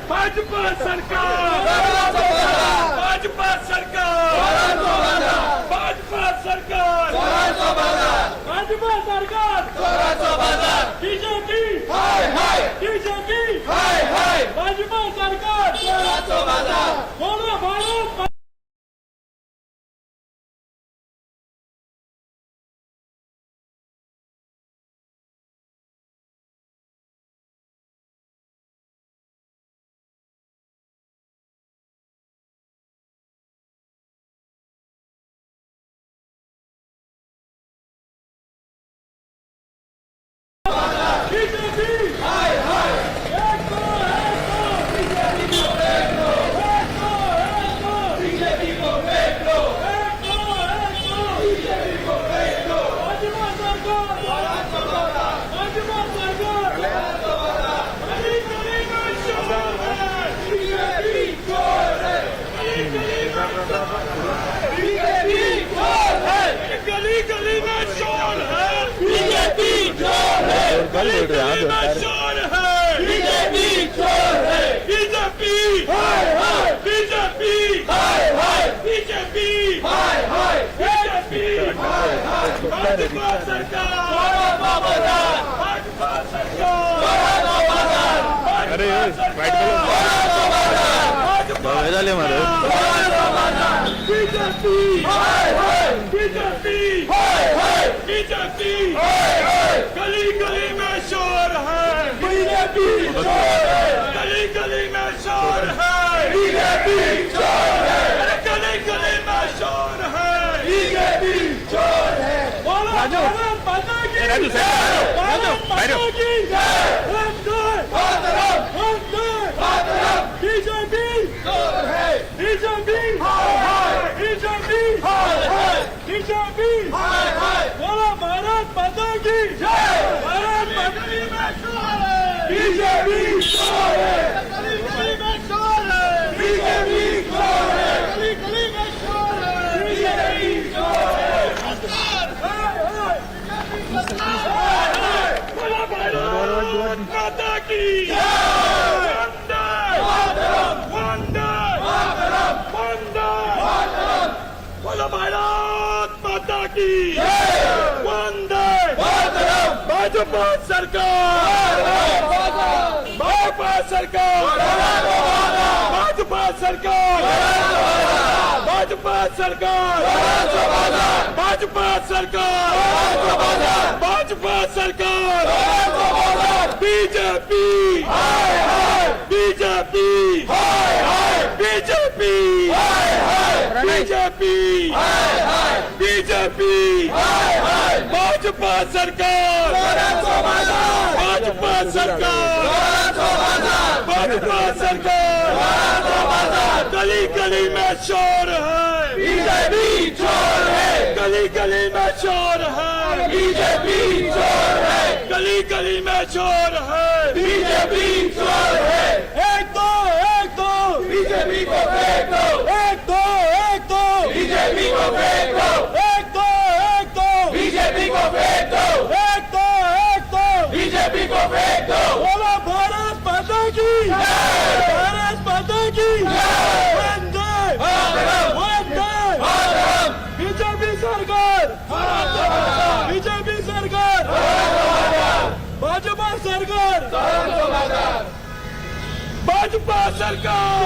भाजपा सरकार, भाजपा सरकार, भाजपा सरकार, भाजपा सरकार, बीजेपी बीजेपी भाजपा सरकार, बोलो भारत। गली गली में शोर है, बीजेपी चोर है, गली गली में शोर है, बीजेपी चोर है, BJP BJP BJP BJP Bhajpa सरकार, भाजपा सरकार, अरे बीजेपी बीजेपी बीजेपी गली गली में शोर है, बीजेपी गली गली में शोर है, बीजेपी गली गली में शोर है, बीजेपी बोलो भारत माता की, भारत माता की, बीजेपी बीजेपी बीजेपी बीजेपी बोलो भारत माता की, भारत माता की में शोर है, बीजेपी गली गली में शोर है, बीजेपी गली गली में शोर है, बीजेपी बोलो भारत माता की, बोलो भारत माता की, वंदे भाजपा सरकार, भाजपा सरकार, भाजपा सरकार, भाजपा सरकार, भाजपा सरकार, भाजपा सरकार, BJP BJP BJP BJP BJP Bhajpa सरकार, भाजपा सरकार, भाजपा सरकार, गली गली में शोर है, बीजेपी चोर है, गली गली में शोर है, बीजेपी चोर है, गली गली में शोर है, बीजेपी चोर है, एक दो बीजेपी को फेंक दो, एक दो बीजेपी को फेंक दो, एक दो बीजेपी को फेंक दो, एक दो बीजेपी को फेंक दो, बोलो भारत माता की, भारत माता की, वंदे वंदे बीजेपी सरकार, बीजेपी सरकार, भाजपा सरकार, भाजपा सरकार,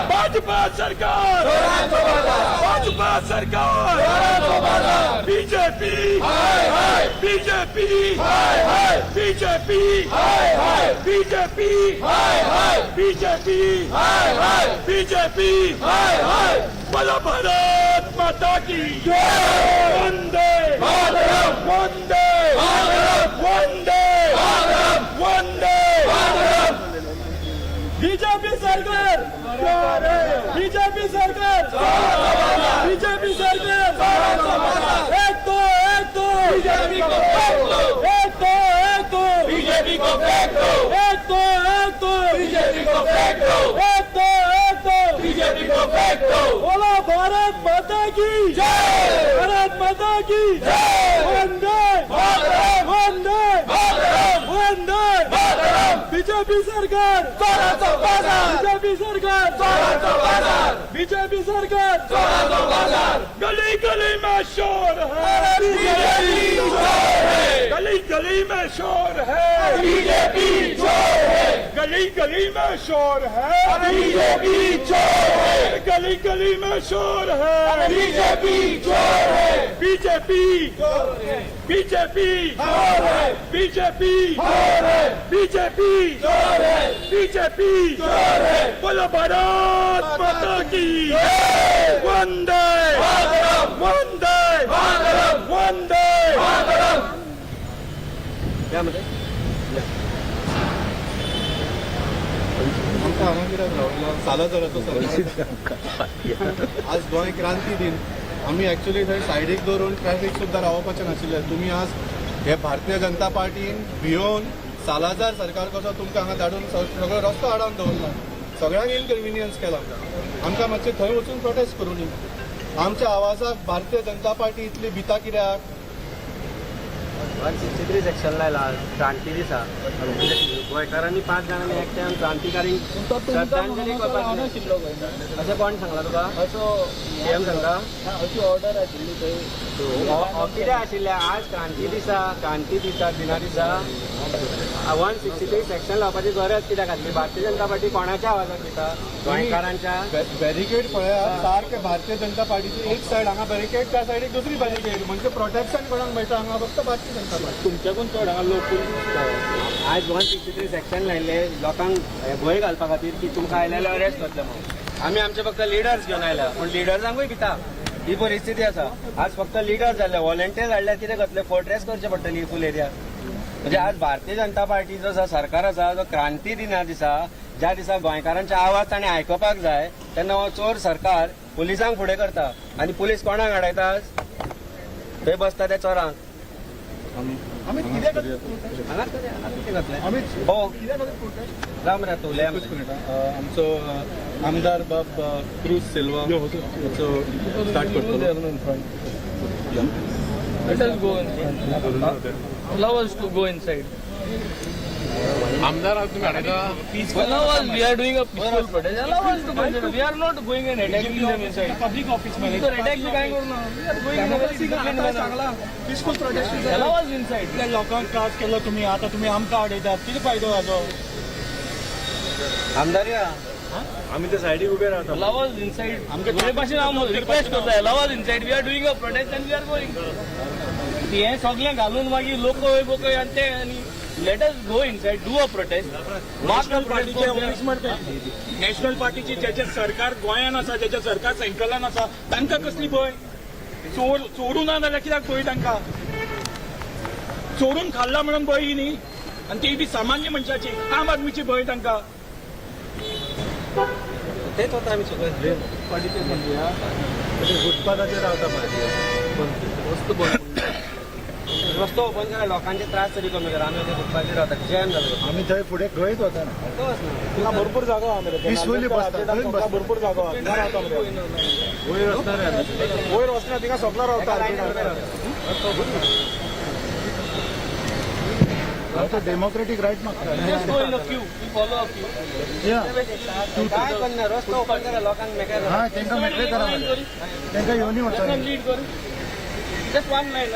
भाजपा सरकार, भाजपा सरकार, BJP BJP BJP BJP BJP BJP बोलो भारत माता की, वंदे वंदे वंदे वंदे बीजेपी सरकार, बीजेपी सरकार, बीजेपी सरकार, एक दो बीजेपी को फेंक दो, एक दो बीजेपी को फेंक दो, एक दो बीजेपी को फेंक दो, एक दो बीजेपी को फेंक दो, बोलो भारत माता की, भारत माता की, वंदे बीजेपी सरकार चोराचो बाजार, बीजेपी सरकार चोराचो बाजार, बीजेपी सरकार चोराचो बाजार। गली गली में शोर है बीजेपी चोर है, गली गली में शोर है बीजेपी चोर है, गली गली में शोर है बीजेपी चोर है, गली गली में शोर है बीजेपी चोर है, BJP BJP BJP BJP BJP बोलो भारत माता की वंदे वंदे वंदे। सालाजाराचो आज गोंय क्रांती दिन आम्ही ॲक्च्युली थंय सायडीक दवरून ट्रॅफिक सुद्दां रावपाचें नाशिल्लें। तुमी आज हे भारतीय जनता पार्टीन भियोन सालाजार सरकार कसो तुमकां हांगा धाडून सगळो रस्तो आडावन दवरला, सगळ्यांक इनकन्विनियन्स केला। आमकां मातशें थंय वचून प्रोटेस्ट करूनी। आमच्या आवाजाक भारतीय जनता पार्टी इतली भिता कित्याक? 163 सेक्शन लायला क्रांती दिसा गोंयकारांनी 5 जाणांनी एकट्यान क्रांतिकारी श्रद्धांजली करपाक अशें कोण सांगला तुका? सीएम सांगता अशी ऑर्डर आशिल्ली थंय कितें आशिल्लें? आज क्रांती दिना दिसा 163 सेक्शन लावपाची गरज कित्याक आसली? भारतीय जनता पार्टी कोणाच्या आवाजाक दिता? गोंयकारांच्या। बॅरिकेड पळयात सारके भारतीय जनता पार्टीची एक सायड हांगा बॅरिकेड, त्या सायडीक दुसरी बॅरिकेड, म्हणजे प्रोटेक्शन कोणाक मेळटा हांगा? फक्त भारतीय जनता पार्टी। तुमच्याकून चड हांगा लोक आज 163 सेक्शन लायले लोकांक भंय घालपा खातीर की तुमकां आयल्यार अरेस्ट करतले म्हणून। आमी आमचे फक्त लिडर्स घेवन आयला, पूण लिडर्सांकूय भिता ही परिस्थिती आसा। आज फक्त लिडर्स जाल्ले, व्हॉलंटियर्स हाडल्यार कितें करतले? फोर्ट्रेस करचे पडटली फूल एरिया। म्हणजे आज भारतीय जनता पार्टीचो जो सरकार आसा जो क्रांती दिना दिसा ज्या दिसा गोंयकारांचे आवाज ताणें आयकपाक जाय तेन्ना हो चोर सरकार पुलिसांक फुडें करता आनी पुलीस कोणाक आडायता? थंय बसता त्या चोरांक। आम्ही कितें राम रातोले आमचो आमदार बाब क्रूज सिल्वा स्टार्ट करतो। Let us go inside. Allow us to go inside. आमदार तुम्ही हाडटा? Allow us. We are doing a peaceful protest. Allow us to go inside. We are not going and attacking them inside. Public office मध्ये. तर attack बी काय करू ना? We are going in a very disciplined manner. Peaceful prostate Allow us inside. लोकांक त्रास केलो तुम्ही, आता तुम्ही आमकां आडयतात, कितें फायदो हाजो? आमदार या आमी त्या सायडीक उबे रावता। Allow us inside. आमचे भाशेन हांव रिक्वेस्ट करता. Allow us inside. We are doing a protest and we are going. हे सगळें घालून मागीर लोकय बोकय आनी ते आनी let us go inside, do a protest. National पार्टीचे ऑफिस म्हणते, नॅशनल पार्टीची ज्याचे सरकार गोंयान आसा, ज्याचे सरकार सेंट्रलान आसा, तांकां कसली भंय? चोरून ना जाल्यार कित्याक भंय तांकां? चोरून खाल्ला म्हणून भंय न्ही, आनी ती बी सामान्य मनशाची, आम आदमीची भंय तांकां। तेच होता आमी सगळे पार्टीचे म्हणूया फुटपाथाचेर रावता पार्टी रस्तो ओपन करा, लोकांचे त्रास तरी कमी करा। आमी फुटपाथाचेर रावता, जॅम जालो। आम्ही थंय फुडें खंयच वता ना, भरपूर जागा आहा मरे, Peacefully बसता, भरपूर जागा आहा, थिंगा रावता मरे। वयर वचना वयर वचना, थिंगा सगळा रावता। आमचो डेमोक्रेटीक रायट मागता। Just go in a queue. We follow a queue. काय करना? रस्तो ओपन करा, लोकांक मेकळें करा। हा तेंकां मेकळे करा, तेंकां येवनी वचना। Let them lead करू. Just one line.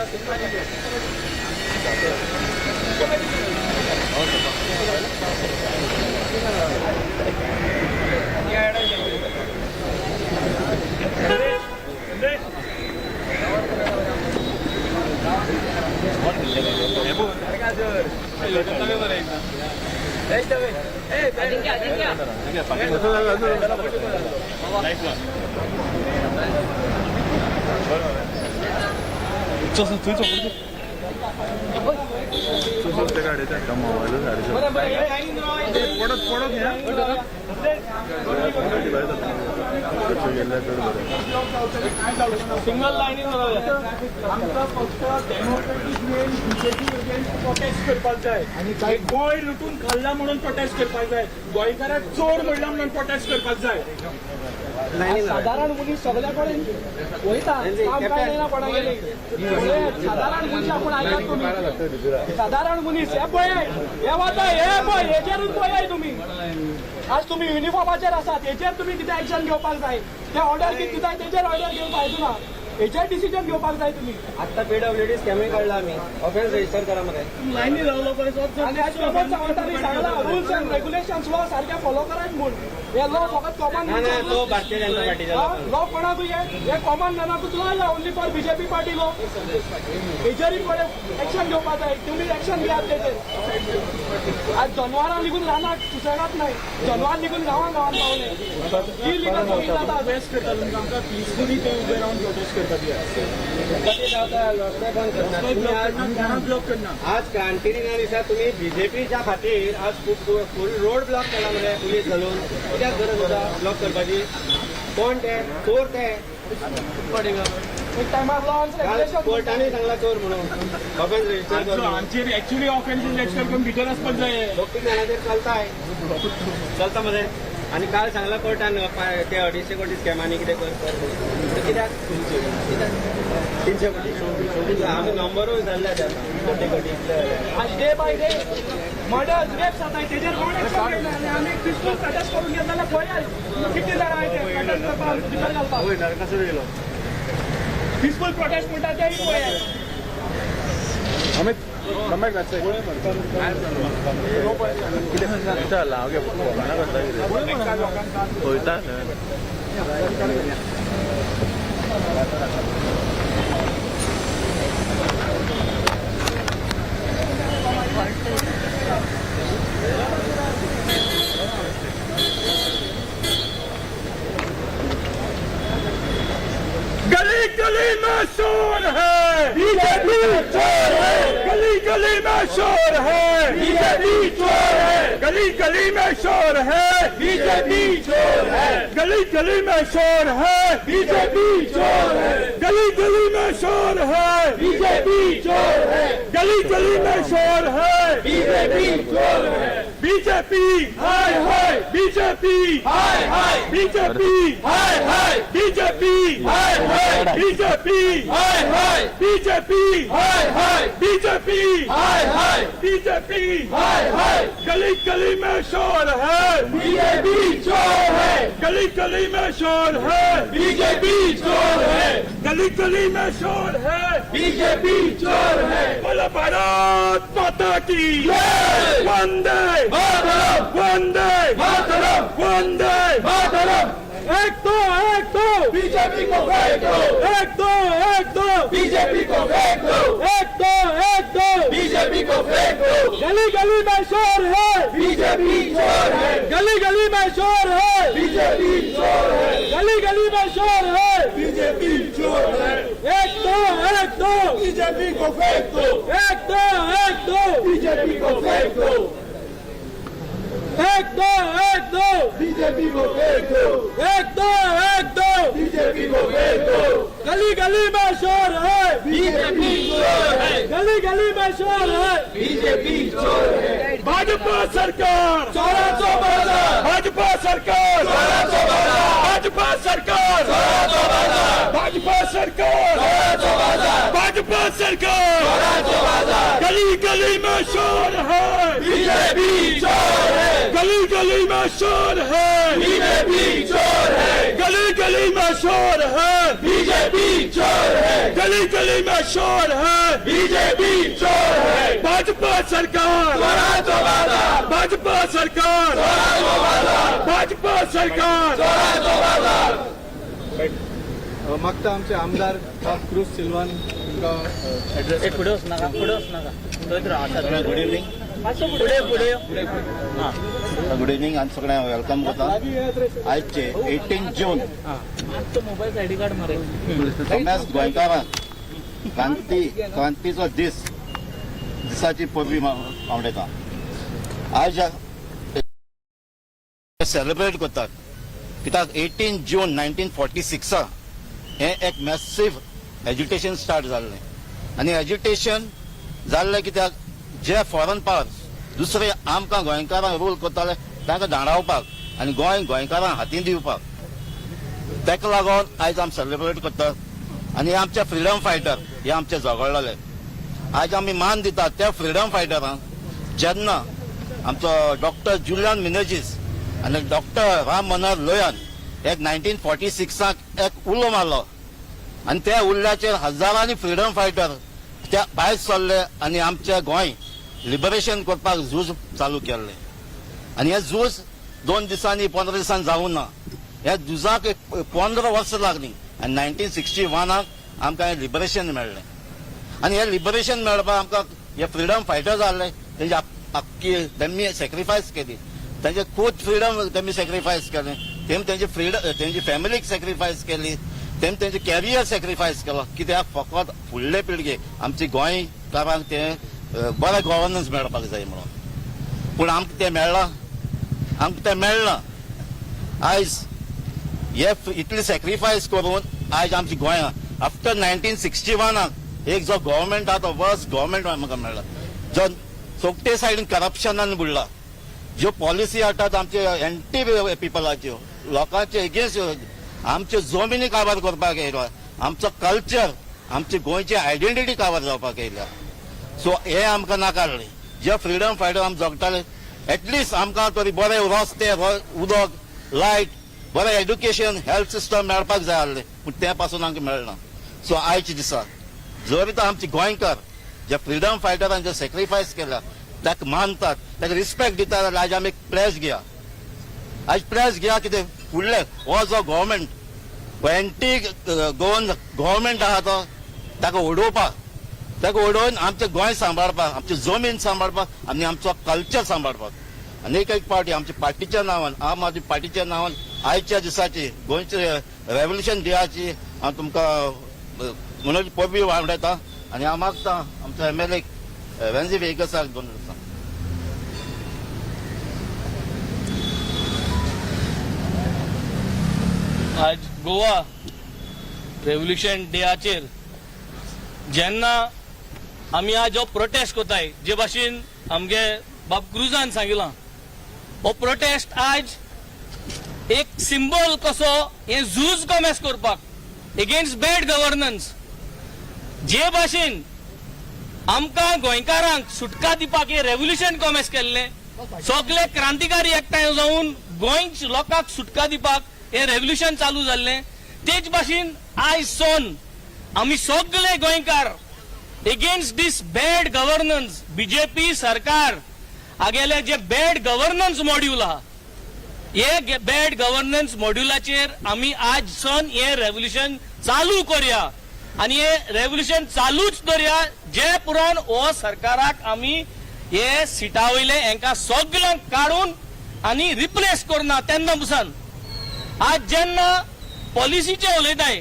सिंगल लाईनीन आमकां फक्त democratic Wien BJP against prostate करपाक जाय आनी गोंय लुटून खाल्ला म्हणून प्रोटेस्ट करपाक जाय, गोंयकाराक चोर म्हणला म्हणून प्रोटेस्ट करपाक जाय। लायनीन राव. साधारण मनीस सगळ्या कडेन वयता काम काय ना कोणा गेले साधारण मनीस आपण आयकात तुम्ही साधारण मनीस हे पळय हे वता हे पळय हेजेरूच पळय तुम्ही आज तुम्ही युनिफॉर्माचेर आसात हेजेर तुम्ही कितें एक्शन घेवपाक जाय ते ऑर्डर कितें दिताय तेजेर ऑर्डर घेवंक पाहिजे ना हेजेर डिसिजन घेवपाक जाय तुम्ही आता PWD स्कॅमिंग काढला आम्ही ऑफेन्स रजिस्टर करा मरे. लाईनी रावलो पळय आणि आज प्रमोद सावंतांनी सांगला रूल्स अँड रेग्युलेशन्स लॉ सारखे फॉलो करायच म्हूण हे लॉ फकत कॉमन ना ना तो भारतीय जनता पार्टीचा लोक. लॉ कोणाकूय हे कॉमन मॅनाकूच लॉ या only for BJP party law हेजेरी कडे एक्शन घेवपाक जाय तुम्ही एक्शन घेयात तेजेर आज जनवारां निघून रानाक सुसेगात नाही जनवार निघून गांवां गांवांत पावले ही लिगल जाता बेस्ट करता तुमकां आमकां पीसफुली ते उबे रावन प्रोटेस्ट करता कधी जाता रस्ते बंद करतात. तुम्ही आज ब्लॉक करना आज क्रांतिदिना दिसा तुम्ही बीजेपीच्या खातीर आज फुल रोड ब्लॉक केला मरे पुलीस घालून कित्याक गरज होता ब्लॉक करपाची. कोण ते चोर ते एक टायमार लॉ अँड रेग्युलेशन कोर्टाने सांगला चोर म्हणून ऑफेन्स रजिस्टर करून आमचेर एक्चुअली ऑफेन्स रजिस्टर करून भितर आसपाक जाय. भक्ती जाणाचेर चलताय चलता मध्ये. आणि काल सांगला कोर्टान ते 250 कोटी स्कॅम आणि कितें कर कित्याक 300 कोटी आमी नंबरूय जाल्ले कोटी कोटी आज day by day murders rapes जाताय तेजेर कोण एक्शन घेयना आनी आमी पिसफूल प्रोटेस्ट करून गेले जाल्यार पळयात कितले जाणां प्रोटेस्ट करपाक भितर घालपाक वय नरकासूर येयलो. पिसफूल प्रोटेस्ट म्हणटा तेय पळयात गली गली में शोर है बीजेपी चोर है गली गली में शोर है बीजेपी चोर है गली गली में शोर है बीजेपी चोर है गली गली में शोर है बीजेपी चोर है गली गली में शोर है बीजेपी चोर है गली गली में शोर है बीजेपी चोर है बीजेपी हाय हाय बीजेपी हाय हाय बीजेपी हाय हाय बीजेपी हाय हाय बीजेपी हाय हाय बीजेपी हाय हाय बीजेपी हाय हाय बीजेपी हाय हाय गली गली में शोर है बीजेपी चोर है गली गली में शोर है बीजेपी चोर है गली गली में शोर है बीजेपी चोर है बोलो भारत माता की वंदे मातरम वंदे मातरम वंदे मातरम एक दो बीजेपी को फेंक दो एक दो बीजेपी को फेंक दो एक दो बीजेपी को फेंक दो गली गली में शोर है बीजेपी चोर है गली गली में शोर है बीजेपी चोर है गली गली में शोर है बीजेपी चोर है एक दो बीजेपी को फेंक दो एक दो बीजेपी को फेंक दो एक दो बीजेपी को फेंक दो एक दो बीजेपी को फेंक दो गली गली में शोर है बीजेपी चोर है गली गली में शोर है बीजेपी चोर है भाजपा सरकार चोराचो बाजार भाजपा सरकार चोराचो बाजार भाजपा सरकार चोराचो बाजार भाजपा सरकार चोराचो बाजार भाजपा सरकार चोराचो बाजार गली गली में शोर है बीजेपी चोर है गली गली में शोर है बीजेपी चोर है गली गली में शोर है बीजेपी चोर है गली गली में शोर है बीजेपी चोर है भाजपा सरकार चोराचो बाजार भाजपा सरकार चोराचो बाजार भाजपा सरकार चोराचो बाजार. मागता आमचे आमदार क्रूज सिल्वान तुमकां एड्रेस पुढे नका गुड इवनिंग गुड इवनिंग आनी सगळ्यांक वेलकम करता. आयचे 18 जून मोबाईल आयडी कार्ड मरे सगळ्याच गोंयकारांक क्रांतीचो दिसाची परबी आवडटा. आज सेलिब्रेट करतात कित्याक 18 जून 1946 हे एक मॅसिव्ह एज्युटेशन स्टार्ट जाल्लें आनी एज्युटेशन जाल्लें कित्याक जे फॉरेन पावर्स दुसरे आमकां गोंयकारांक रूल करताले तांकां धाडावपाक आनी गोंय गोंयकारांक हातीन दिवपाक. ताका लागून आयज आमी सेलिब्रेट करतात आनी आमचे फ्रिडम फायटर हे आमचे झगडलेले. आयज आमी मान दितात त्या फ्रिडम फायटरांक जेन्ना आमचो डॉक्टर जुलियन मिनेजीस आनी डॉक्टर राम मनोहर लोहियान एक 1946 एक उलो मारलो आनी त्या उल्ल्याचेर हजारांनी फ्रिडम फायटर त्या भायर सरले आनी आमचे गोंय लिबरेशन करपाक झूज चालू केल्ले. आनी हे झूज 2 दिसांनी 15 दिसांनी जावूं ना. ह्या झुजाक 15 वर्सां लागली आनी 1961 आमकां हे लिबरेशन मेळ्ळें. आनी हे लिबरेशन मेळपाक आमकां हे फ्रिडम फायटर जाल्ले तेंची आख्खी तेमी सॅक्रिफायस केली. तेंचे खूब फ्रिडम तेमी सॅक्रिफायस केलें. तेमी तेंची फॅमिलीक सॅक्रिफायस केली. तेमी तेंचे कॅरियर सॅक्रिफायस केलो. कित्याक फकत फुडले पिळगे आमची गोंयकारांक ते बरें गव्हर्नन्स मेळपाक जाय म्हणून. पूण आमकां तें मेळ्ळां? आमकां तें मेळना. आयज हे इतले सॅक्रिफायस करून आयज आमची गोंयां आफ्टर 1961 एक जो गव्हर्मेंट आहा तो वर्स्ट गव्हर्मेंट आमकां मेळ्ळा. जो सोगटे सायडीन करप्शनान बुडला. ज्यो पॉलिसी हाडटात आमचे एंटी पिपलाच्यो लोकांचे एगेन्स्ट आमच्यो जमिनी काबार करपाक येयला. आमचो कल्चर आमची गोंयची आयडेंटिटी काबार जावपाक येयल्या. सो हे आमकां नाकारले. जे फ्रिडम फायटर आमी जगताले एटलिस्ट आमकां तरी बरे रस्ते उदक लायट बरें एड्युकेशन हेल्थ सिस्टम मेळपाक जाय आसलें पूण ते पासून आमकां मेळना. सो आयच्या दिसा जर तर आमची गोंयकार जे फ्रिडम फायटरान जे सॅक्रिफायस केला ताका मानतात ताका रिस्पेक्ट दितात जाल्यार आयज आमी एक प्लेस घेया. आयज प्लेस घेया कितें फुडले हो जो गव्हर्मेंट एंटी गव्हर्मेंट आहा तो ताका उडोवन आमचें गोंय सांबाळपाक आमची जमीन सांबाळपाक आनी आमचो कल्चर सांबाळपाक. आनी एक पार्टी आमच्या पार्टीच्या नांवान आम आदमी पार्टीच्या नांवान आयच्या दिसाची गोंयचे रेव्होल्युशन डेयाची हांव तुमकां मनोज पबी वाडयता आनी हांव मागता आमचो MLA वेन्जी वेगसाक 2 दिसां. आज गोवा रेव्होल्युशन डेयाचेर जेन्ना आमी आज हो प्रोटेस्ट कोताय जे भाशेन आमगे बाब क्रुजान सांगिलां हो प्रोटेस्ट आज एक सिंबल कसो हे झूज कमेस करपाक एगेन्स्ट बॅड गव्हर्नन्स जे भाशेन आमकां गोंयकारांक सुटका दिवपाक हे रेव्होल्युशन कमेस केल्ले सगळे क्रांतिकारी एकठांय जावन गोंय लोकांक सुटका दिवपाक हे रेव्होल्युशन चालू जाल्ले तेच भाशेन आयज सोन आमी सगळे गोंयकार एगेन्स्ट दिस बॅड गव्हर्नन्स बीजेपी सरकार आगेले जे बॅड गव्हर्नन्स मॉड्यूल आहा हे बॅड गव्हर्नन्स मॉड्युलाचेर आमी आज सन हे रेव्होल्युशन चालू करया आनी हे रेव्होल्युशन चालूच दवरया जे पुरान हो सरकाराक आमी हे सिटा वयले हांकां सगळ्यांक काडून आनी रिप्लेस करना तेन्ना पसून आज जेन्ना पॉलिसीचे उलयताय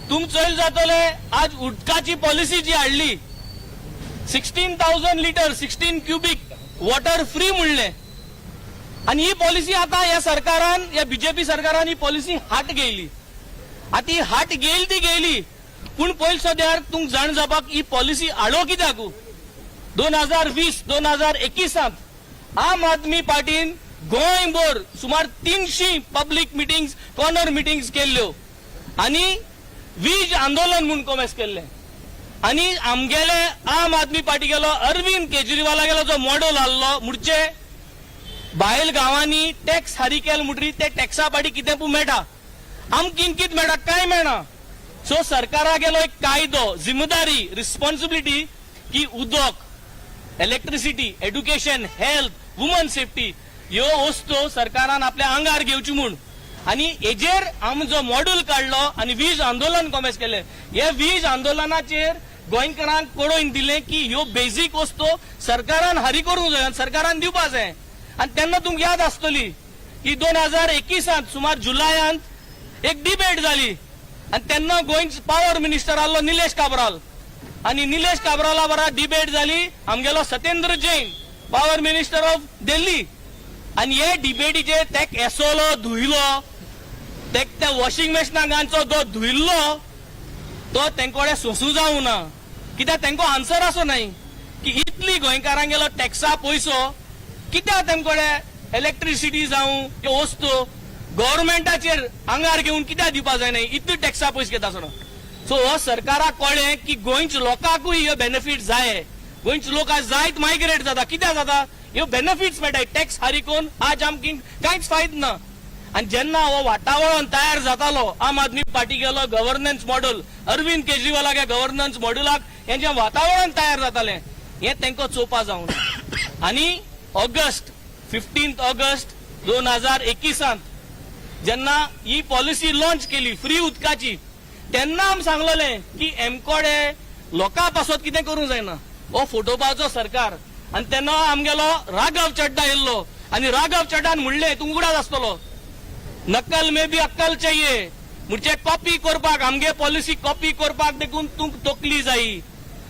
तुम चल जातले आज उदकाची पॉलिसी जी हाडली 16,000 लिटर 16 क्युबिक वॉटर फ्री म्हणले आनी ही पॉलिसी आता ह्या सरकारान या बीजेपी सरकारान ही पॉलिसी हाट गेली. आता ही हाट गेली ती गेली पूण पयल सद्यार तुमक जाण जावपाक ही पॉलिसी हाडो कित्याक 2020-2021 आम आदमी पार्टीन गोंयभर सुमार 300 पब्लीक मिटिंग्स कॉर्नर मिटिंग्स केल्ल्यो आनी वीज आंदोलन म्हूण कमेस केल्ले आनी आमगेले आम आदमी पार्टी गेलो अरविंद केजरीवाला गेलो जो मॉडल आहलो मुडचे भायल गांवांनी टॅक्स हारी केल म्हणटरी ते टॅक्सा पाडी कितें पू मेळटा आमकां कितें मेळटा कांय मेळना. सो सरकारा गेलो एक कायदो जिम्मेदारी रिस्पॉन्सिबिलिटी की उदक electricity education health woman safety ह्यो वस्तू सरकारान आपल्या आंगार घेवची म्हूण आनी हेजेर आमी जो मॉड्यूल काडलो आनी वीज आंदोलन कमेस केले. हे वीज आंदोलनाचेर गोंयकारांक कळोवन दिले की ह्यो बेजीक वस्तू सरकारान हारी करूंक जाय सरकारान दिवपा जाय. आनी तेन्ना तुमकां याद आसतली की 2021 सुमार जुलयात एक डिबेट जाली आनी तेन्ना गोंयचो पावर मिनिस्टर आसलो निलेश काब्राल आनी निलेश काब्राला बरा डिबेट जाली आमगेलो Satyendra Jain power minister of Delhi आनी हे डिबेटीचे तेक एसोलो धुयलो तेक त्या वॉशिंग मशिनांचो जो धुयल्लो तो तेंकोडे सोंसू जावं ना कित्याक तेंको आन्सर आसो नाय की इतली गोंयकारांक गेलो टॅक्सा पयसो कित्याक तेंकोडे इलेक्ट्रिसिटी जावं त्यो वस्तू गव्हर्मेंटाचेर आंगार घेवन कित्याक दिवपा जायना इतले टॅक्सा पयस घेता सो सो हो सरकाराक कळ्ळें की गोंयच्या लोकांकूय ह्यो बेनिफीट जाय गोंयचे लोक आज जायत मायग्रेट जाता कित्याक जाता ह्यो बेनिफिट्स मेळटाय टॅक्स हारिकोन आज आमकां कांयच फायदो ना आणि जेन्ना हो वातावरण तयार जातालो आम आदमी पार्टी गेलो गव्हर्नन्स मॉडेल अरविंद केजरीवालाच्या गव्हर्नन्स मॉडेलाक हें जें वातावरण तयार जातालें हें तांकां चोवपा जावं ना आनी ऑगस्ट 15 ऑगस्ट 2021 जेन्ना ही पॉलिसी लॉन्च केली फ्री उदकाची तेन्ना आमी सांगलेलें की एमकॉड हे लोकां पासत कितें करूंक जायना हो फोटोवपाचो सरकार आनी तेन्ना आमगेलो राघव चड्डा येयल्लो आनी राघव चड्डान म्हणलें तूं उगडाच आसतलो नकल में भी अक्कल चाहिए मुझे कॉपी करपाक आमगे पॉलिसी कॉपी करपाक देखून तुमक तोकली जायी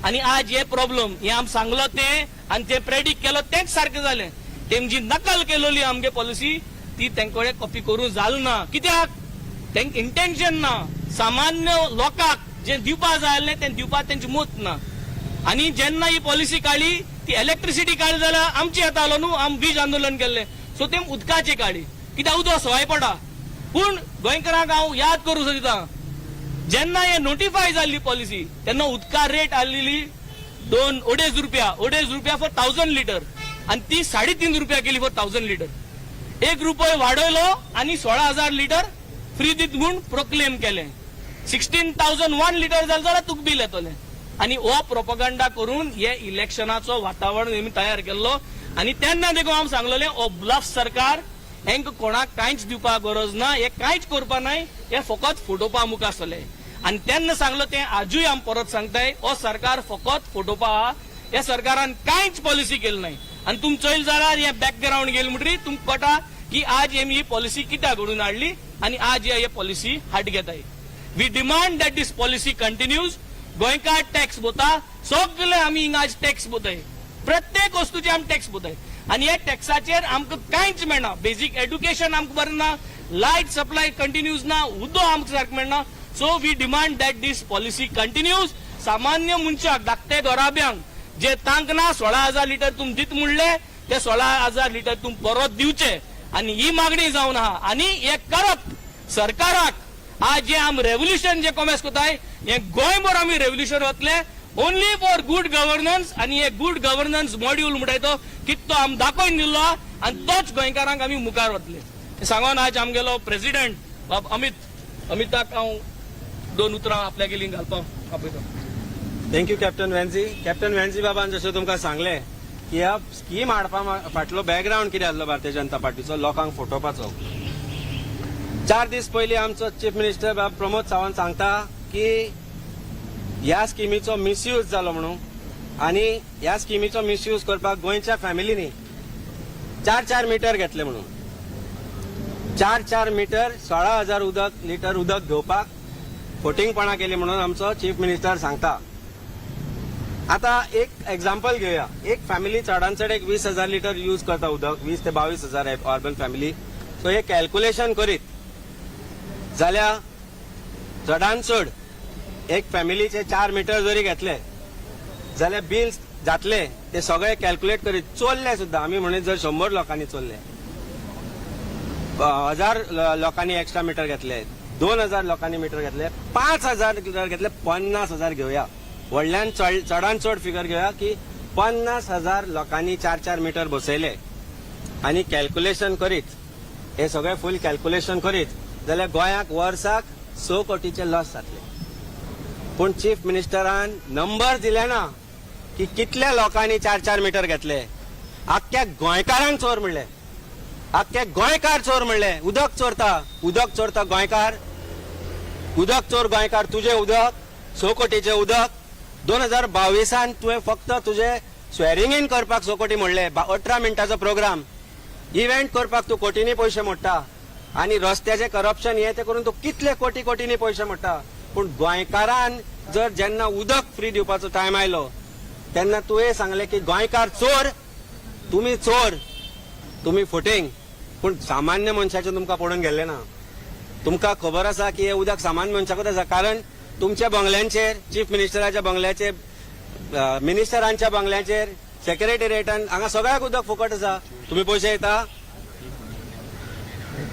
आणि आज हे प्रॉब्लेम हे आम सांगलो ते आणि ते प्रेडिक्ट केलो तेच सारखें जालें तेमची नकल केलोली आमगे पॉलिसी ती तेंकोडे कॉपी करूं जाल ना कित्याक तेंक इंटेन्शन ना सामान्य लोकांक जे दिवपा जाय आसलें तें दिवपाक तेंची मूत ना आणि जेन्ना ही पॉलिसी काढली ती इलेक्ट्रिसिटी काढली जाल्यार आमची येतालो न्हू आम वीज आंदोलन केल्लें सो तेम उदकाची काडी कित्याक उदक सवाय पडा पूण गोंयकारांक हांव याद करूं सोदिता जेन्ना हे नोटिफाय जाल्ली पॉलिसी तेन्ना उदका रेट आसलेली 2.5 रुपया फॉर 1000 लिटर आणि ती 3.5 रुपया केली फॉर 1000 लिटर 1 रुपया वाडयलो आणि 16,000 लिटर फ्री दीत म्हूण प्रोक्लेम केलें 16,001 लिटर जालें जाल्यार तुका बील येतलें आणि हो प्रोपगंडा करून हे इलेक्शनाचो वातावरण आमी तयार केल्लो आणि तेन्ना देखून हांव सांगलेलें हो ब्लफ सरकार हेंक कोणाक कांयच दिवपाक गरज ना हे कांयच करपा नाय हे फकत फोटोवपा मुखार आसतले आणि तेन्ना सांगलो तें आजूय आमी परत सांगताय हो सरकार फकत फोटोवपा ह्या सरकारान कांयच पॉलिसी केली नाही आणि तुम चोयल जाल्यार हे बॅकग्राऊंड गेले म्हणटरी तुमकां कळटा की आज ही पॉलिसी कित्याक घडून हाडली आणि आज हे पॉलिसी हाड घेताय we demand that this policy continues गोंयकार टॅक्स बोता सगळे आमी हिंगा आज टॅक्स बोताय प्रत्येक वस्तूचे आमी टॅक्स बोताय आणि या टॅक्साचेर आमकां कांयच मेळना बेसिक एड्युकेशन आमकां बरें ना लायट सप्लाय कंटिन्यूज ना उदक आमकां सारकें मेळना so we demand that this policy continues सामान्य मनशाक धाकटे घराब्यांक जे तांक ना 16,000 लिटर तुम दित म्हणले ते 16,000 लिटर तुम परत दिवचे आणि ही मागणी जावन आहा आणि हे करप सरकाराक आज जे आमी रेव्होल्युशन जे कॉमेस कोताय हे गोंयभर आमी रेव्होल्युशन वतले ओनली फॉर गुड गव्हर्नन्स आणि हे गुड गव्हर्नन्स मॉड्यूल म्हणटाय तो कितो आमी दाखोवन दिल्लो आणि तोच गोंयकारांक आमी मुखार वतले हे सांगून आज आमगेलो प्रेसिडेंट बाब अमिताक हांव 2 उतरां आपल्या गेली घालपाक आपयता थँक्यू कॅप्टन वेन्सी बाबान जशें तुमकां सांगलें की ह्या स्कीम हाडपा फाटलो बॅकग्राऊंड कितें आसलो भारतीय जनता पार्टीचो लोकांक फोटोवपाचो 4 दीस पयलीं आमचो चीफ मिनिस्टर बाब प्रमोद सावंत सांगता की ह्या स्किमीचो मिसयूज जालो म्हणून आणि ह्या स्किमीचो मिसयूज करपाक गोंयच्या फॅमिलीनी 4 मिटर घेतले म्हणून 4 मिटर 16,000 लिटर उदक घेवपाक फोटिंगपणां केली म्हणून आमचो चीफ मिनिस्टर सांगता आता एक एग्जाम्पल घेवया एक फॅमिली चडान चड एक 20,000 लिटर यूज करता उदक 20 ते 22,000 अर्बन फॅमिली सो हे कॅल्क्युलेशन करीत जाल्यार चडान चड एक फॅमिलीचे 4 मिटर जरी घेतले जाल्यार बिल जातले ते सगळे कॅल्क्युलेट करीत चोरले सुद्धा आम्ही म्हणत जर 100 लोकांनी चोरले 1000 लोकांनी एक्स्ट्रा मीटर घेतले 2000 लोकांनी मीटर घेतले 5,000 लिटर घेतले 50,000 घेवया व्हडल्यान चडान चड फिगर घेवया की 50,000 लोकांनी 4 मीटर बसयले आणि कॅल्क्युलेशन करीत हे सगळे फुल कॅल्क्युलेशन करीत जाल्यार गोंयाक वर्साक 6 कोटीचे लॉस जातले पण चीफ मिनिस्टरान नंबर दिले ना की कितल्या लोकांनी 4 मीटर घेतले आख्ख्या गोंयकारांक चोर म्हणले आख्खे गोंयकार चोर म्हणले उदक चोरता गोंयकार उदक चोर गोंयकार तुझे उदक 6 कोटीचे उदक 2022 तुवें फक्त तुझे स्वेरिंग इन करपाक 6 कोटी म्हणले 18 मिनटाचो प्रोग्राम इव्हेंट करपाक तू कोटींनी पयशे मोडटा आणि रस्त्याचे करप्शन हे ते करून तू कितले कोटींनी पयशे मोडटा पण गोंयकारान जर जेन्ना उदक फ्री दिवपाचो टायम आयलो तेन्ना तुवें सांगले की गोंयकार चोर तुम्ही फोटिंग पण सामान्य मनशाचे तुमकां पडून गेल्ले ना तुमकां खबर आसा की हे उदक सामान्य मनशाकूच आसा कारण तुमच्या बंगल्यांचेर चीफ मिनिस्टराच्या बंगल्याचेर मिनिस्टरांच्या बंगल्याचेर सेक्रेटेरिएटान हांगा सगळ्याक उदक फुकट आसा तुम्ही पयशे येता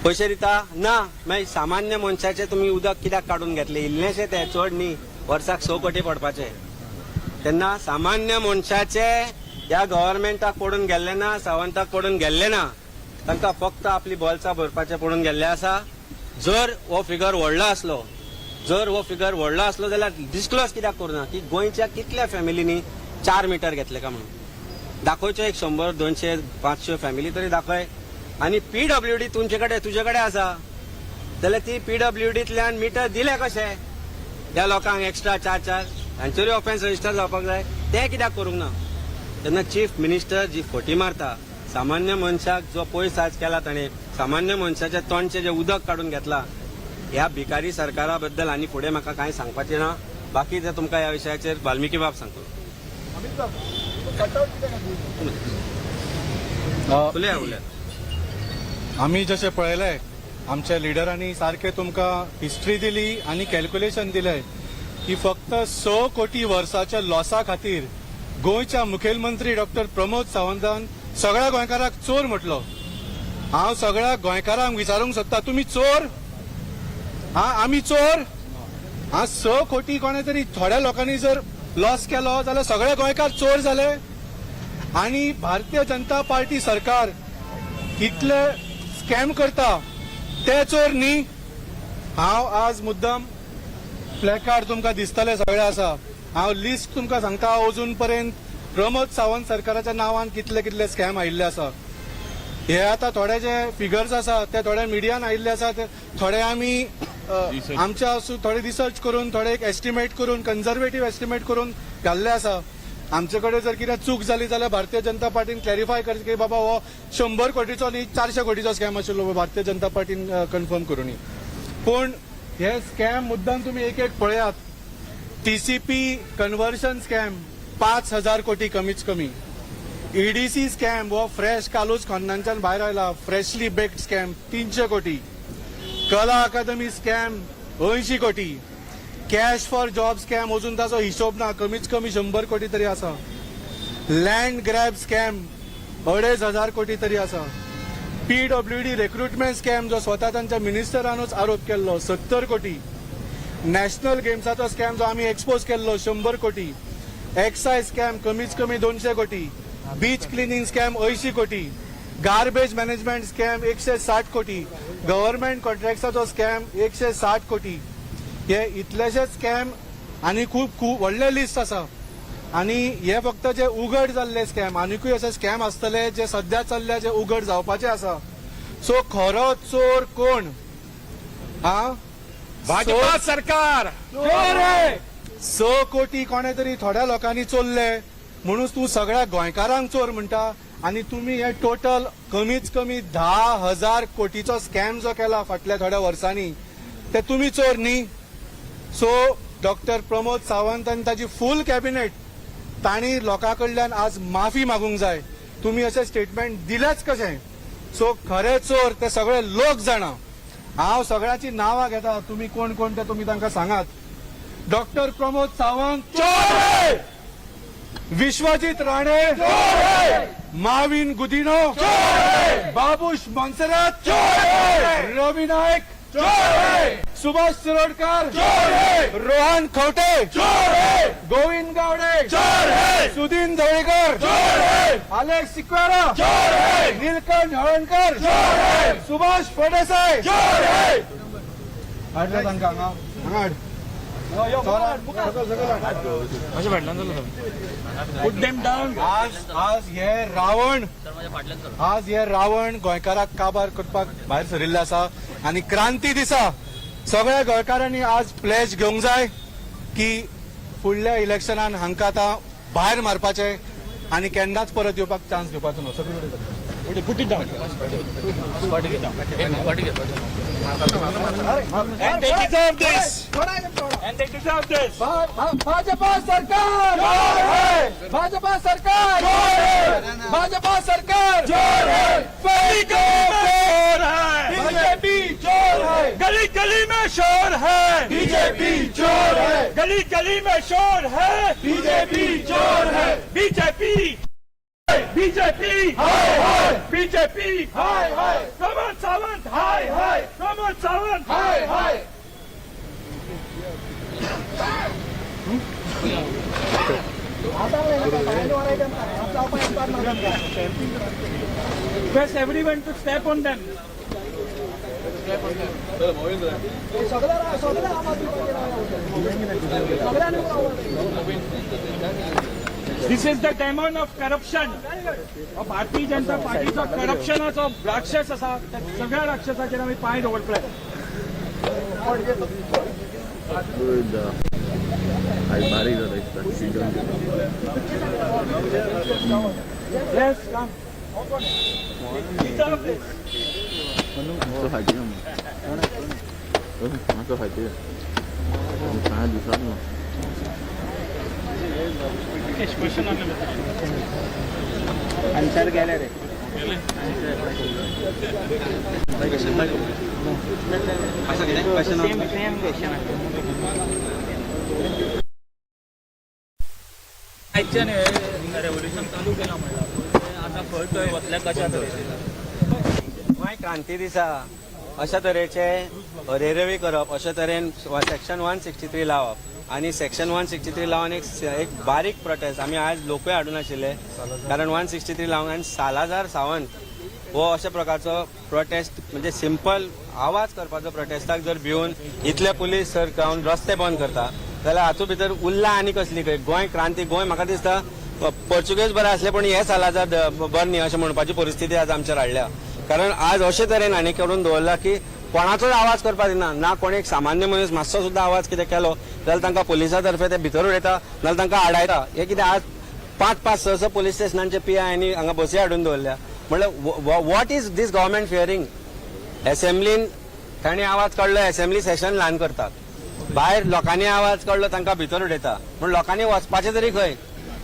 पैसे दिता ना मागीर सामान्य मनशाचे तुम्ही उदक कित्याक काढून घेतले इल्लेशे ते चड न्ही वर्साक 6 कोटी पडपाचे तेन्ना सामान्य मनशाचे ह्या गव्हर्नमेंटाक पडून गेल्ले ना सावंताक पडून गेल्ले ना तांकां फक्त आपली बोल्सां भरपाचे पडून गेल्ले आसा जर हो फिगर व्हडलो आसलो जाल्यार डिस्क्लोज कित्याक करूना की गोंयच्या कितल्या फॅमिलींनी 4 मिटर घेतले का म्हणून दाखोवचे एक 100 200 500 फॅमिली तरी दाखय आणि PWD तुजे कडेन आसा जाल्यार ती PWDंतल्यान मिटर दिले कशे ह्या लोकांक एक्स्ट्रा चार हांचेरूय ऑफेन्स रजिस्टर जावपाक जाय ते कित्याक करूंक ना तेन्ना चीफ मिनिस्टर जी फोटी मारता सामान्य मनशाक जो पयस आज केला ताणें सामान्य मनशाच्या तोंडचे जे उदक काढून घेतला ह्या भिकारी सरकारा बद्दल आनी फुडें म्हाका कांय सांगपाचें ना बाकी ते तुमकां ह्या विशयाचेर वाल्मिकी बाब सांगतो उलया आम्ही जसे पळयले आमच्या लिडरांनी सारखे तुमकां हिस्ट्री दिली आणि कॅल्क्युलेशन दिले की फक्त 100 कोटी वर्साच्या लॉसा खातीर गोंयच्या मुखेलमंत्री डॉक्टर प्रमोद सावंतान सगळ्या गोंयकारांक चोर म्हटलो हांव सगळ्या गोंयकारांक विचारूंक सोदता तुमी चोर आमी चोर 100 कोटी कोणे तरी थोड्या लोकांनी जर लॉस केलो जाल्यार सगळे गोंयकार चोर जाले आणि भारतीय जनता पार्टी सरकार इतले स्कॅम करता ते चोर न्ही हांव आज मुद्दम प्लॅकार्ड तुमकां दिसतले सगळे आसा हांव लिस्ट तुमकां सांगता अजून पर्यंत प्रमोद सावंत सरकाराच्या नांवान कितले कितले स्कॅम आयिल्ले आसा हे आता थोडे जे फिगर्स आसा ते थोडे मिडियान आयिल्ले आसा ते थोडे आमी आमच्या थोडे रिसर्च करून थोडे एक एस्टिमेट करून कन्झर्वेटिव्ह एस्टिमेट करून घाल्ले आसा आमचे कडेन जर कितें चूक जाली जाल्यार भारतीय जनता पार्टीन क्लॅरिफाय करचे की बाबा हो 100 कोटीचो न्ही 400 कोटीचो स्कॅम आशिल्लो भारतीय जनता पार्टीन कन्फर्म करूनी पूण हे स्कॅम मुद्दाम तुम्ही एक एक पळयात TCP कन्वर्शन स्कॅम 5,000 कोटी कमीच कमी EDC स्कॅम वो फ्रेश कालूच खन्नांच्यान भायर आयला फ्रेशली बेक्ड स्कॅम 300 कोटी कला अकादमी स्कॅम 80 कोटी कॅश फॉर जॉब स्कॅम अजून ताचो हिशोब ना कमीच कमी 100 कोटी तरी आसा लँड ग्रॅब स्कॅम 2,500 कोटी तरी आसा PWD रिक्रुटमेंट स्कॅम जो स्वता तांच्या मिनिस्टरानूच आरोप केल्लो 70 कोटी नॅशनल गेम्साचो स्कॅम जो आम्ही एक्सपोज केल्लो 100 कोटी एक्सायज स्कॅम कमीच कमी 200 कोटी बीच क्लिनिंग स्कॅम 80 कोटी गार्बेज मॅनेजमेंट स्कॅम 160 कोटी गव्हर्नमेंट कॉन्ट्रॅक्ट्साचो स्कॅम 160 कोटी हे इतलेशे स्कॅम आणि खूप व्हडले लिस्ट आसा आणि हे फक्त जे उघड जाल्ले स्कॅम आनीकूय असे स्कॅम आसतले जे सध्या चल्ल्या जे उघड जावपाचे आसा सो खरो चोर कोण भाजपा सरकार 100 कोटी कोणे तरी थोड्या लोकांनी चोरले म्हणून तू सगळ्या गोंयकारांक चोर म्हणटा आणि तुम्ही हे टोटल कमीच कमी 10,000 कोटीचो स्कॅम जो केला फाटल्या थोड्या वर्सांनी ते तुम्ही चोर न्ही सो डॉक्टर प्रमोद सावंत आणि ताची फुल कॅबिनेट तांणी लोकां कडल्यान आज माफी मागूंक जाय तुम्ही असे स्टेटमेंट दिलेच कशें सो खरे चोर ते सगळे लोक जाणा हांव सगळ्याची नांवां घेता तुम्ही कोण कोण ते तुम्ही तांकां सांगात डॉक्टर प्रमोद सावंत चोर विश्वजीत राणे माविन गुदिनो बाबूश मोन्सेरात रवी नायक सुभाष शिरोडकर रोहन खवटे गोविंद गावडे सुदीन धवळीकर अलेक्स सिक्वेरा नीलकंठ हळणकर सुभाष फळदेसाय हाडले तांकां हाड Put them down. आज हे रावण गोंयकाराक काबार करपाक भायर सरिल्ले आसा आणि क्रांती दिसा सगळ्या गोंयकारांनी आज प्लेज घेवंक जाय की फुडल्या इलेक्शनान हांकां आतां भायर मारपाचे आणि केन्नाच परत येवपाक चान्स घेवपाचो न्हू सगळे Put it down. And they deserve this. And they deserve this. Bhajpa सरकार भाजपा सरकार भाजपा सरकार चोर है. बीजेपी चोर है गली गली में शोर है. बीजेपी चोर है गली गली में शोर है. बीजेपी चोर है BJP. BJP. High high BJP. High high Come on, Sawant high high, Pramod Sawant high high. Request everyone to step on them. This is the demon of corruption. Bharatiya Janata पार्टीचो करप्शनाचो राक्षस आसा, त्या सगळ्या राक्षसाचेर आमी पांय दवरतले. Yes, come. आन्सर गेले रे. रेव्होल्युशन चालू केला म्हणला आता कळतोय वतल्या कशा तरेचे गोंय क्रांती दिसा अशा तरेचे रेरवी करप, अशा तरेन सेक्शन 163 लावप आणि सेक्शन 163 लावन एक बारीक प्रोटेस्ट आमी आज लोकूय हाडून आशिल्ले, कारण 163 लावन आनी सालाजार सावंत हो अशा प्रकारचो प्रोटेस्ट म्हणजे सिंपल आवाज करपाचो प्रोटेस्टाक जर भिवन इतले पुलीस सर जावन रस्ते बंद करता जाल्यार हातूंत भितर उरला आनी कसली खंय गोंय क्रांती. गोंय म्हाका दिसता पोर्चुगेज बरे असले पण हे सालाजार बरे न्ही अशें म्हणपाची परिस्थिती आज आमचेर हाडल्या, कारण आज अशे तरेन हांणी करून दवरला की कोणाचोच आवाज करपाक दिना ना. कोण एक सामान्य मनीस मातसो सुद्धा आवाज कितें केलो जाल्यार तांकां पुलिसा तर्फे ते भितर उडयता नाल्यार तांकां आडायता. हे कितें आज 5-6 पुलीस स्टेशनांचे PI हांगा बसी हाडून दवरल्या. म्हणल्यार what is this government fearing? असेंब्लीन तांणी आवाज काडलो, असेंब्ली सेशन ल्हान करतात, भायर लोकांनी आवाज काडलो तांकां भितर उडयता. म्हण लोकांनी वचपाचें तरी खंय?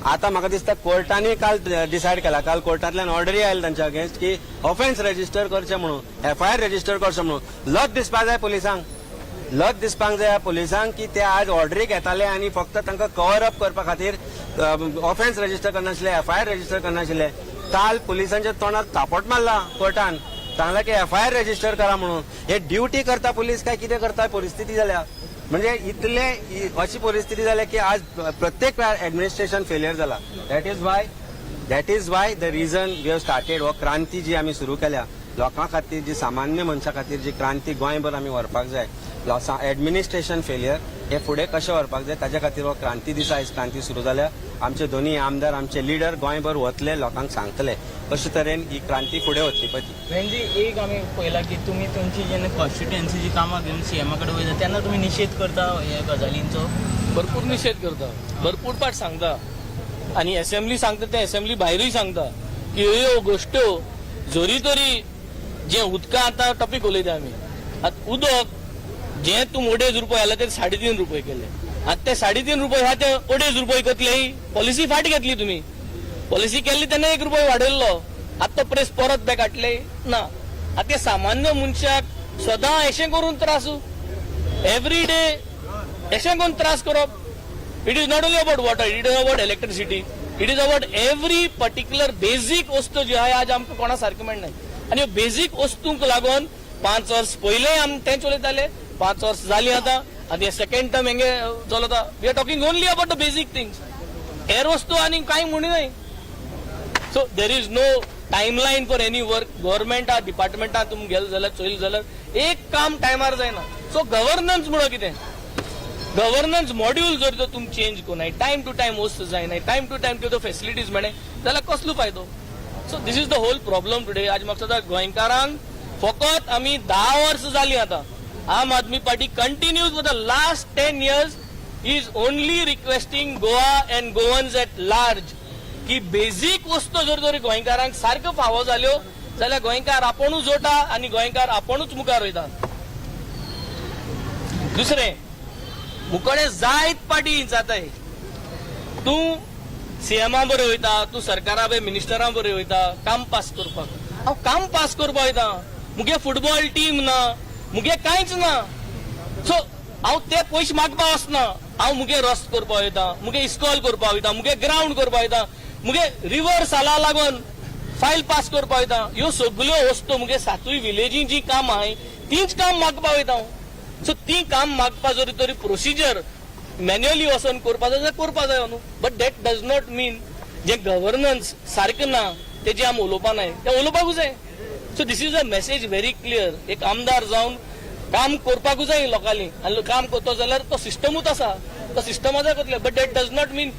आता म्हाका दिसता कोर्टांनी काल डिसायड केला, काल कोर्टांतल्यान ऑर्डरी आयली तांच्या अगेन्स्ट की ऑफेन्स रजिस्टर करचे म्हणून, FIR रजिस्टर करचे म्हणून. लज दिसपाक जाय पुलिसांक, लज दिसपाक जाय पुलिसांक की ते आज ऑर्डरी घेताले आनी फक्त तांकां कवर अप करपा खातीर ऑफेन्स रजिस्टर करनाशिल्ले, FIR रजिस्टर करनाशिल्ले. काल पुलिसांच्या तोंडात तापट मारला कोर्टान, सांगला की FIR रजिस्टर करा म्हणून. हे ड्युटी करता पुलीस काय कितें करता परिस्थिती जाल्या? म्हणजे इतले अशी परिस्थिती जाल्या की आज प्रत्येक ऍडमिनिस्ट्रेशन फेलियर जाला. That is why the reason we have started हो क्रांती जी आमी सुरू केल्या लोकां खातीर, जी सामान्य मनशा खातीर जी क्रांती गोंयभर आमी व्हरपाक जाय. ऍडमिनिस्ट्रेशन फेलियर हे फुडें कशें व्हरपाक जाय ताच्या खातीर हो क्रांती दिसा आयज क्रांती सुरू जाल्या. आमचे दोन्ही आमदार, आमचे लिडर गोंयभर वतले, लोकांक सांगतले कशे तरेन ही क्रांती फुडें वचची पळय. म्हणजे एक आम्ही पळयला की तुमी तुमची जेन्ना कॉन्स्टिट्युएन्सीची कामां घेवन CM कडेन वयता तेन्ना तुमी निशेध करता ह्या गजालींचो? भरपूर निषेध करता, भरपूर पाट सांगता आणि असेंब्ली सांगता ते असेंब्ली भायरूय सांगता की ह्यो गोश्ट्यो जोरी तरी जे उदका आतां टॉपीक उलयता आमी. आतां उदक जे तूं ₹2.5 घाला ते ₹3.5 केले. आता ते ₹3.5 ह्या ते ₹2.5 करतले. पॉलिसी फाट घेतली तुम्ही, पॉलिसी केल्ली तेन्ना ₹1 वाडयल्लो, आता तो प्रेस परत बॅक हाडले ना. आता ते सामान्य मनशाक सदां अशें करून त्रासू, एवरी डे अशें करून त्रास करप. It is not only about water, it is about electricity, it is about every particular basic वस्तू जी आहा आज आमकां कोणा सारकें मेळना. आनी ह्यो बेजीक वस्तूंक लागून 5 वर्स पयले आमी तेंच उलयताले, 5 वर्स जालीं आतां आनी हे सेकंड टर्म हेंगे चलता. We are talking only about the basic things. हेर वस्तू आनी कांय म्हणू न्हय. So there is no timeline for any work. गव्हर्मेंटा डिपार्टमेंटात तुमी गेले जाल्यार चोयले जाल्यार एक काम टायमार जायना. सो गव्हर्नन्स म्हणून कितें? गव्हर्नन्स मॉड्यूल जर तर तुमी चेंज कोनाय, टायम टू टायम वस्त जायनाय, टायम टू टायम त्यो फेसिलिटीज मेळ्ळे जाल्यार कसलो फायदो? So this is the whole problem today. आज म्हाका दिसता गोंयकारांक फकत आमी 10 वर्स जालीं आतां. Aam Aadmi Party continues for the last 10 years is only requesting Goa and Goans at large की बेजीक वस्तू जर तरी गोंयकारांक सारक्यो फावो जाल्यो जाल्यार गोंयकार आपुणूच जोडटा आनी गोंयकार आपुणूच मुखार वयता. दुसरें, मुकोडे जायत पार्टी जाताय. तूं CMा बरोबर वयता, तूं सरकारा बरोबर मिनिस्टरां बरोबर वयता काम पास करपाक. हांव काम पास करपाक वयता, मुगे फुटबॉल टीम ना, मुगे कांयच ना. सो हांव ते पयशे मागपाक वचना. हांव मुगे रस्तो करपाक वयता, मुगे इस्कॉल करपाक वयता, मुगे ग्राउंड करपाक वयता, मुगे रिवर साला लागून फायल पास करपा वयता. ह्यो सगळ्यो वस्तू मुगे 7 विलेजी जी काम आहाय तीच काम मागपा वयता हांव. सो ती काम मागपा जरी तरी प्रोसिजर मॅन्युअली वचून करपा जाय जाल्यार करपा जाय न्हू. बट दॅट डज नॉट मीन जे गव्हर्नन्स सारकें ना तेजे आमी उलोवपा नाय, ते उलोवपाकूच जाय. So this is a message very clear. एक आमदार जावन काम करपाकूच जाय लोकांनी, आनी काम करता जाल्यार तो सिस्टमूच आसा, तो सिस्टमाचा करतले. बट दॅट डज नॉट मीन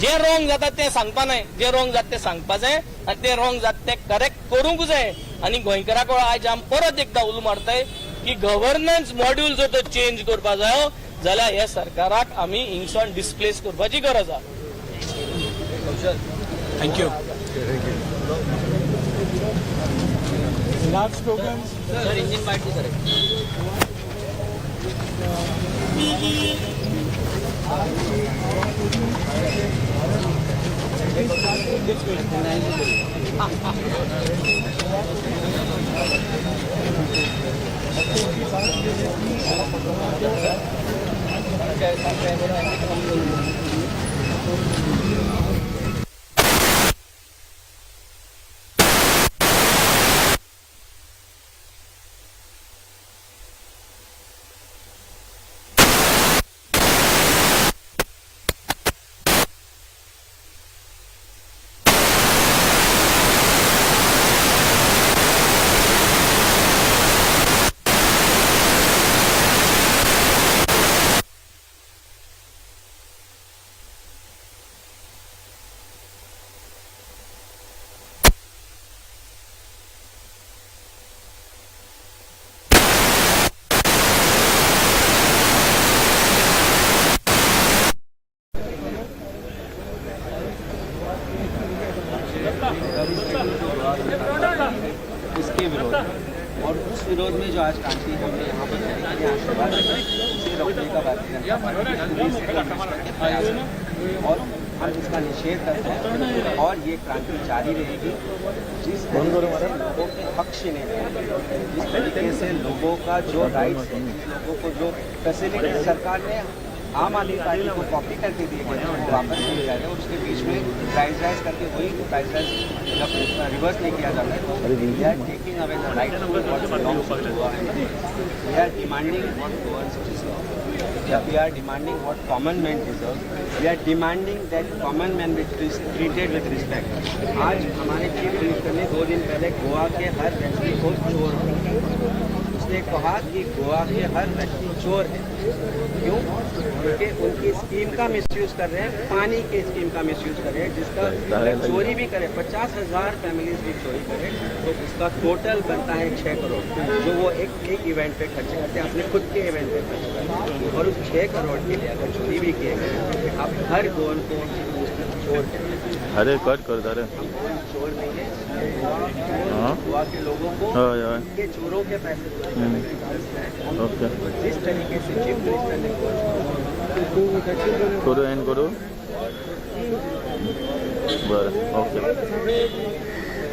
जे रॉंग जाता ते सांगपा नाय, जे रॉंग जाता ते सांगपा जाय आनी ते रॉंग जाता ते करेक्ट करूंक जाय. आनी गोंयकाराक आज आमी परत एकदा उलो मारताय की गव्हर्नन्स मॉड्यूल जर तो चेंज करपा जायो जाल्यार ह्या सरकाराक आमी हिंगसोन डिस्प्लेस करपाची गरज आहा. Thank you. Last slogan sir engine party sir इसके विरोध और उस विरोध में जो आज क्रांति हमने यहाँ पर करी है, आशीर्वाद से रोकने का भारतीय जनता पार्टी के प्रयास है और हम इसका निषेध करते हैं और ये क्रांति जारी रहेगी. जिस तरीके से लोगों के हक छीने गए, जिस तरीके से लोगों का जो राइट्स है, लोगों को जो फैसिलिटी सरकार ने आम आदमी पार्टी को कॉपी करके दिए गए हैं वापस नहीं जा रहे हैं. और उसके बीच में प्राइस राइज करके वही प्राइस राइज जब रिवर्स नहीं किया जाता है तो we are taking away the right to what belongs to Goa. We are demanding what Goans deserve. We are demanding what common men deserve. We are demanding that common men be treated with respect. आज हमारे chief minister ने 2 दिन पहले गोवा के हर व्यक्ति को चोर उसने कहा कि गोवा के हर व्यक्ति चोर है. क्यों? क्योंकि उनकी स्कीम का मिसयूज कर रहे हैं, पानी के स्कीम का मिसयूज कर रहे हैं, जिसका चोरी भी करे 50,000 फैमिलीज भी चोरी करे तो उसका टोटल बनता है 6 करोड़ जो वो एक इवेंट पे खर्च करते हैं, अपने खुद के इवेंट पे खर्च करते हैं. और उस 6 करोड़ के लिए अगर चोरी भी किए गए आप हर गोवन को चोर कहते हैं. अरे कट कर दे चोर नहीं है. गोवा के लोगों को के चोरों के पैसे जिस तरीके से चीफ मिनिस्टर ने करो एंड करो बरं ओके.